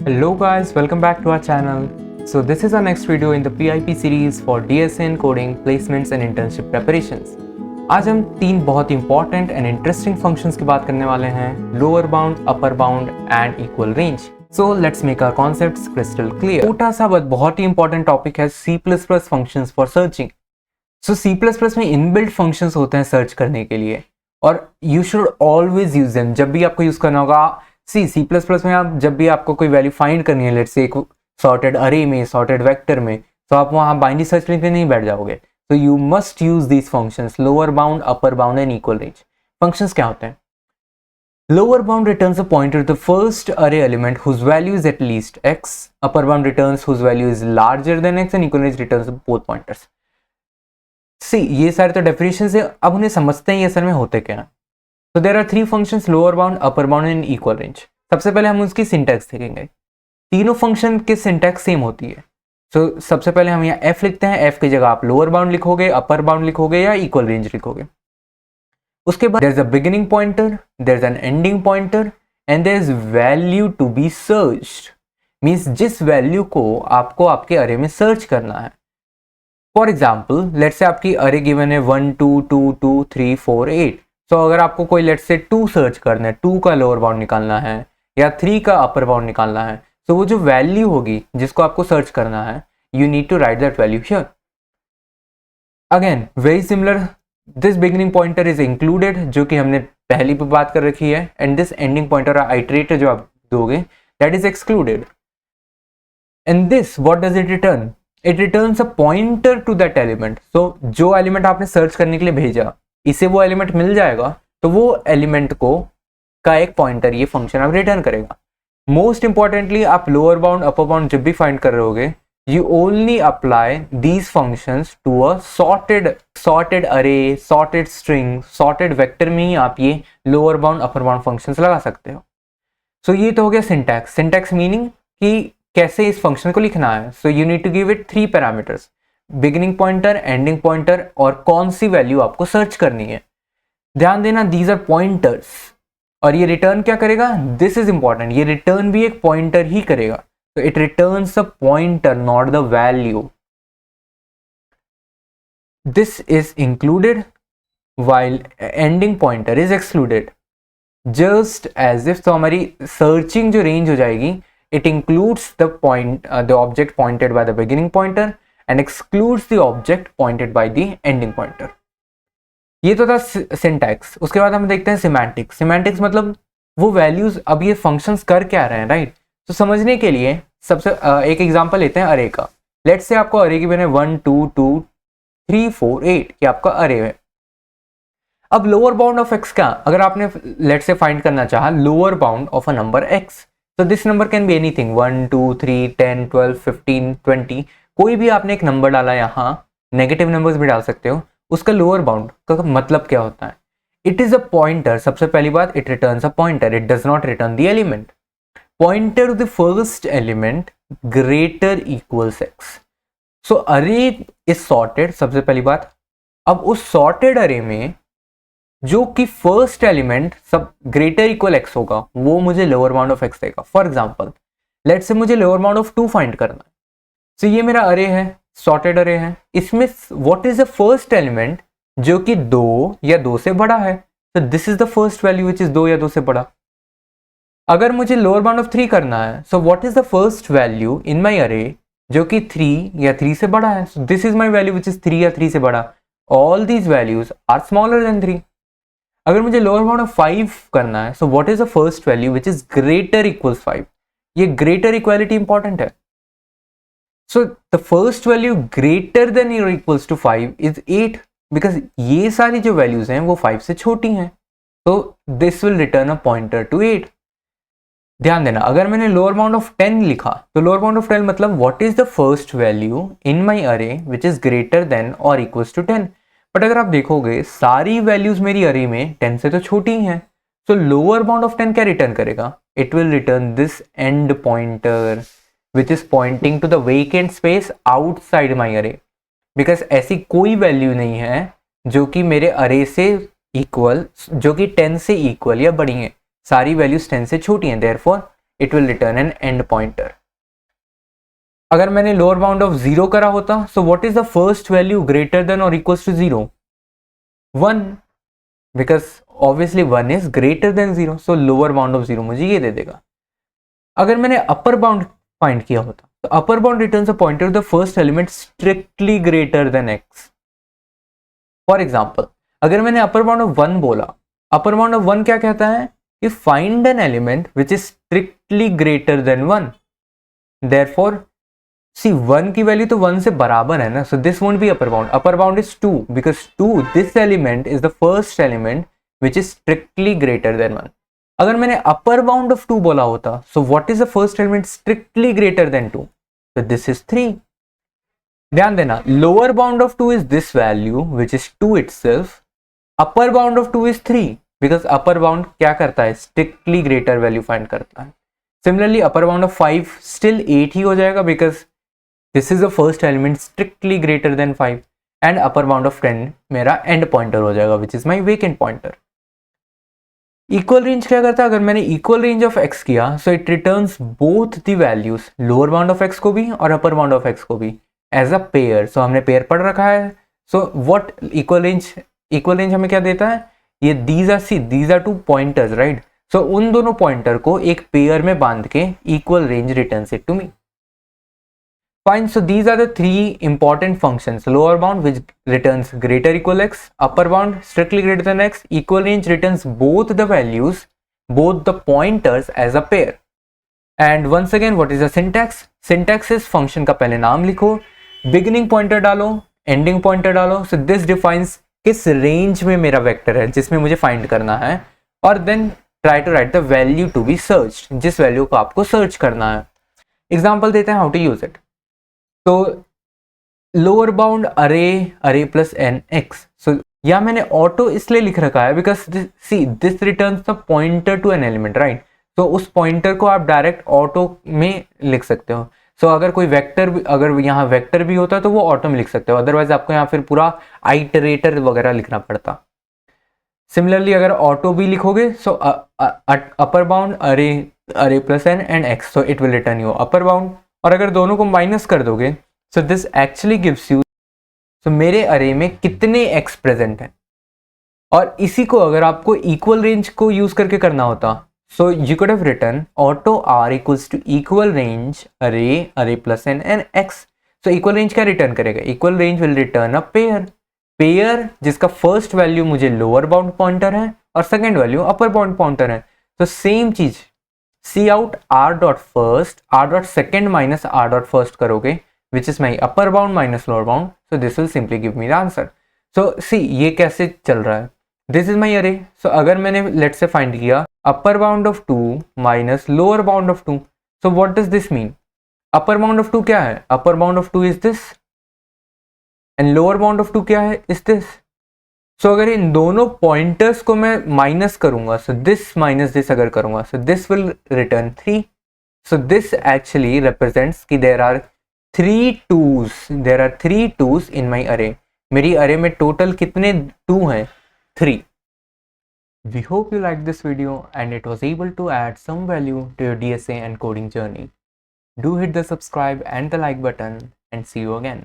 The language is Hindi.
Hello guys, welcome back to our channel. So this is our next video in the PIP series for DSN coding, placements and internship preparations. आज हम तीन बहुत इंपॉर्टेंट एंड इंटरेस्टिंग फंक्शंस की बात करने वाले हैं, lower bound, upper bound and equal range. So let's make our concepts crystal clear. छोटा सा बट बहुत ही इंपॉर्टेंट टॉपिक है C++ functions for searching. So C++ में इनबिल्ट फंक्शंस होते हैं सर्च करने के लिए और you should always use them. जब भी आपको यूज करना होगा, C++ में आप जब भी आपको कोई वैल्यू फाइंड करनी है, लेट्स से एक सॉर्टेड अरे में, सॉर्टेड वेक्टर में, तो आप वहाँ बाइनरी सर्च लेके नहीं बैठ जाओगे. तो you must use these functions, lower bound, upper bound and equal range. Functions क्या होते हैं? Lower bound returns a pointer to the first array element whose value is at least x. Upper bound returns whose value is larger than x and equal range returns both pointers. See, ये सारे तो डेफिनेशंस है, अब उन्हें समझते हैं ये असल में होते क्या है. So there are three functions, lower bound, upper bound and equal range. सबसे पहले हम उसकी सिंटैक्स देखेंगे. तीनों फंक्शन की सिंटैक्स सेम होती है. So सबसे पहले हम यहाँ f लिखते हैं. f की जगह आप लोअर बाउंड लिखोगे, अपर बाउंड लिखोगे या इक्वल रेंज लिखोगे. उसके बाद there is a beginning pointer, there is an ending pointer and there is value to be searched. Means जिस वैल्यू को आपको आपके अरे में सर्च करना है. फॉर एग्जाम्पल, लेट्स से आपकी अरे गिवन है 1 2 2 2 3 4 8. तो अगर आपको कोई लेट्स से 2 सर्च करना है, 2 का लोअर बाउंड निकालना है या 3 का अपर बाउंड निकालना है, तो वो जो वैल्यू होगी जिसको आपको सर्च करना है, you need to write that value here. Again very similar, this beginning pointer is included, जो कि हमने पहली पे बात कर रखी है, and this ending pointer iterator जो आप दोगे, that is excluded. And this what does it return? It returns a pointer to that element. So जो एलिमेंट आपने सर्च करने के लिए भेजा, इसे वो एलिमेंट मिल जाएगा, तो वो एलिमेंट को का एक पॉइंटर ये फंक्शन आप रिटर्न करेगा. मोस्ट इंपॉर्टेंटली, आप लोअर बाउंड, अपर बाउंड जब भी फाइंड कर रहे होगे, you only apply these functions to a sorted array, sorted string, sorted vector में ही आप ये lower bound, upper bound functions लगा सकते हो. सो ये तो हो गया सिंटैक्स. सिंटैक्स मीनिंग कि कैसे इस फंक्शन को लिखना है. So you need to give it 3 parameters, beginning pointer, ending pointer और कौन सी वैल्यू आपको सर्च करनी है. ध्यान देना, दीज आर पॉइंटर्स. और ये रिटर्न क्या करेगा? दिस इज इंपॉर्टेंट, ये रिटर्न भी एक पॉइंटर ही करेगा. तो it returns a pointer, not the value. This is included while ending pointer is excluded. Just as if, तो हमारी सर्चिंग जो रेंज हो जाएगी, it includes the object pointed by the beginning pointer and excludes the object pointed by the ending pointer. ये तो था सिंटैक्स. उसके बाद हम देखते हैं सिमेंटिक्स. सिमेंटिक्स मतलब वो वैल्यूज, अब ये फंक्शंस कर क्या रहे हैं, राइट? तो समझने के लिए सबसे एक एग्जांपल लेते हैं अरे का. लेट्स से आपको अरे की मैंने 1 2 2 3 4 8 ये आपका अरे है. अब लोअर बाउंड ऑफ एक्स का, अगर आपने लेट्स से फाइंड करना चाहा lower bound of a number x, तो this number can be anything, 1 2 3 10 12 15 20. कोई भी आपने एक नंबर डाला, यहाँ नेगेटिव नंबर्स भी डाल सकते हो. उसका लोअर बाउंड का मतलब क्या होता है? It is a pointer. सबसे पहली बात, it returns a pointer, it does not return the element. Pointer to the first element greater equals x. So array is sorted, सबसे पहली बात. अब उस सॉर्टेड अरे में जो कि फर्स्ट एलिमेंट सब ग्रेटर इक्वल एक्स होगा, वो मुझे लोअर बाउंड ऑफ एक्स देगा. फॉर एग्जाम्पल, लेट्स से मुझे लोअर बाउंड ऑफ 2 फाइंड करना है. तो ये मेरा अरे है, सॉर्टेड अरे है. इसमें what is the first element जो कि 2 या 2 से बड़ा है. तो this is the first value which is 2 या 2 से बड़ा. अगर मुझे लोअर बाउंड ऑफ 3 करना है, so what is the first value in my array जो कि 3 या 3 से बड़ा है. So this is my value which is 3 या 3 से बड़ा. All these values are smaller than 3. अगर मुझे लोअर बाउंड ऑफ 5 करना है, so what is the first value which is greater equals 5. ये ग्रेटर इक्वालिटी इंपॉर्टेंट है. So the first value greater than or equals to 5 is 8, because ये सारी जो values हैं वो 5 से छोटी हैं. So this will return a pointer to 8. ध्यान देना, अगर मैंने lower bound of 10 लिखा, तो lower bound of 10 मतलब what is the first value in my array which is greater than or equals to 10. But अगर आप देखोगे सारी values मेरी array में 10 से तो छोटी हैं. So lower bound of 10 क्या return करेगा? It will return this end pointer which is pointing to the vacant space outside my array, because ऐसी कोई वैल्यू नहीं है जो कि मेरे अरे से इक्वल, जो कि 10 से इक्वल या बड़ी है. सारी वैल्यूज 10 से छोटी हैं. Therefore it will return an end pointer. अगर मैंने लोअर बाउंड ऑफ 0 करा होता, so what is the first value greater than or equals to 0? 1, because obviously 1 is greater than 0, so lower bound of 0 मुझे ये दे देगा. अगर मैंने अपर बाउंड फाइंड किया होता, तो upper bound returns a pointer to the first element strictly greater than x. For example, अगर मैंने अपर बाउंड ऑफ 1 बोला, अपर बाउंड ऑफ 1 क्या कहता है कि find an element which is strictly greater than 1. Therefore C 1 की वैल्यू तो 1 से बराबर है ना, so this won't be upper bound. Upper bound is 2 because 2 this element is the first element which is strictly greater than 1. अगर मैंने अपर बाउंड ऑफ 2 बोला होता, so what is the first element strictly greater than 2? So this is 3. ध्यान देना, lower bound of 2 is this value which is 2 itself. Upper bound of 2 is 3 because upper bound क्या करता है, स्ट्रिक्टली ग्रेटर वैल्यू फाइंड करता है. Similarly upper bound of 5 still 8 ही हो जाएगा because this is the first element strictly greater then 5. And upper bound of 10 मेरा एंड पॉइंटर हो जाएगा विच is my vacant pointer. Equal range क्या करता है, अगर मैंने इक्वल रेंज ऑफ x किया, so it returns both the values, lower bound of x को भी और अपर बाउंड ऑफ x को भी एज अ पेयर. सो हमने पेयर पढ़ रखा है. सो व्हाट इक्वल रेंज हमें क्या देता है, ये these are two pointers, right. So उन दोनों पॉइंटर को एक पेयर में बांध के equal range returns it to me. Fine, so these are the 3 important functions. Lower bound which returns greater equal x, upper bound strictly greater than x, equal range returns both the values, both the pointers as a pair. And once again, what is the syntax? Syntax is function का पहले नाम लिखो, beginning pointer डालो, ending pointer डालो. So this defines किस range में मेरा vector है जिसमें मुझे find करना है, और then try to write the value to be searched, जिस value को आपको search करना है. Example देते हैं how to use it. तो lower bound array plus n x. So या मैंने ऑटो इसलिए लिख रखा है because see this returns the pointer to an element, right. तो उस पॉइंटर को आप डायरेक्ट ऑटो में लिख सकते हो. सो अगर कोई वेक्टर भी, अगर यहाँ वेक्टर भी होता तो वो ऑटो में लिख सकते हो, अदरवाइज आपको यहाँ फिर पूरा आइटरेटर वगैरह लिखना पड़ता. सिमिलरली अगर ऑटो भी लिखोगे, so upper bound array plus n and x, so it will return you upper bound. और अगर दोनों को माइनस कर दोगे, so this actually gives you, so मेरे अरे में कितने एक्स प्रेजेंट हैं. और इसी को अगर आपको इक्वल रेंज को यूज करके करना होता, so you could have return auto r equals to equal range array plus n and x. So equal range क्या रिटर्न करेगा, equal range will return a pair जिसका फर्स्ट वैल्यू मुझे लोअर बाउंड पॉइंटर है और second value upper bound pointer है. तो सेम चीज c out r dot first, r dot second minus r dot first करोगे which is my upper bound minus lower bound. So this will simply give me the answer. So see ये कैसे चल रहा है, दिस इज माई अरे. सो अगर मैंने लेट से फाइंड किया अपर bound of 2 minus lower bound of 2, so what does this mean, upper bound of 2 क्या है, अपर bound of 2 is this and lower bound of 2 क्या है, इज दिस. सो अगर इन दोनों पॉइंटर्स को मैं माइनस करूंगा, सो दिस माइनस दिस अगर करूंगा, सो this will return 3. So this actually represents कि देयर आर 3 2s इन माई अरे. मेरी अरे में टोटल कितने 2 हैं, 3. We hope you liked this video and it was able to add some value to your DSA and coding journey. Do hit the subscribe and the like button and see you again.